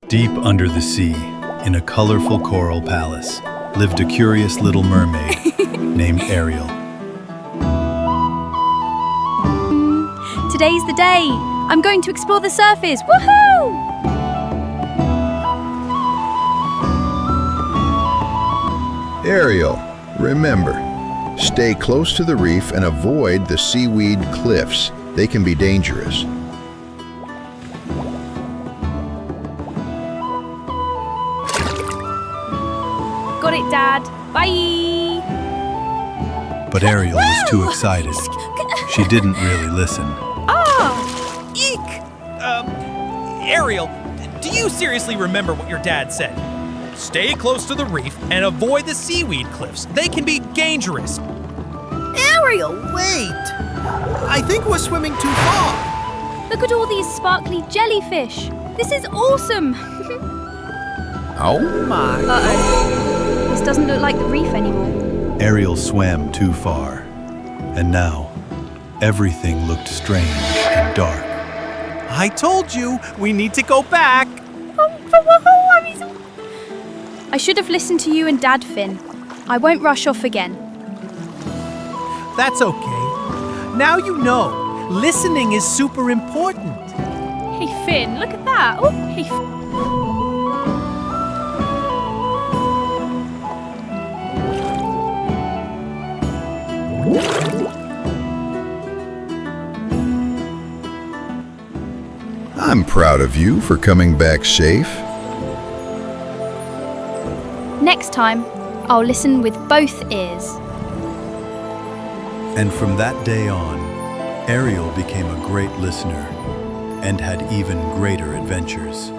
Deep under the sea, in a colorful coral palace, lived a curious little mermaid named Ariel. Today's the day! I'm going to explore the surface! Woohoo! Ariel, remember, stay close to the reef and avoid the seaweed cliffs. They can be dangerous. Got it, Dad. Bye! But Ariel was too excited. She didn't really listen. Eek! Ariel, do you seriously remember what your dad said? Stay close to the reef and avoid the seaweed cliffs. They can be dangerous. Ariel, wait! I think we're swimming too far. Look at all these sparkly jellyfish. This is awesome! Oh My. Uh-oh. This doesn't look like the reef anymore. Ariel swam too far, and now everything looked strange and dark. I told you, we need to go back. I should have listened to you and Dad, Finn. I won't rush off again. That's okay. Now you know, listening is super important. Hey, Finn, look at that. Oh, hey, I'm proud of you for coming back safe. Next time, I'll listen with both ears. And from that day on, Ariel became a great listener and had even greater adventures.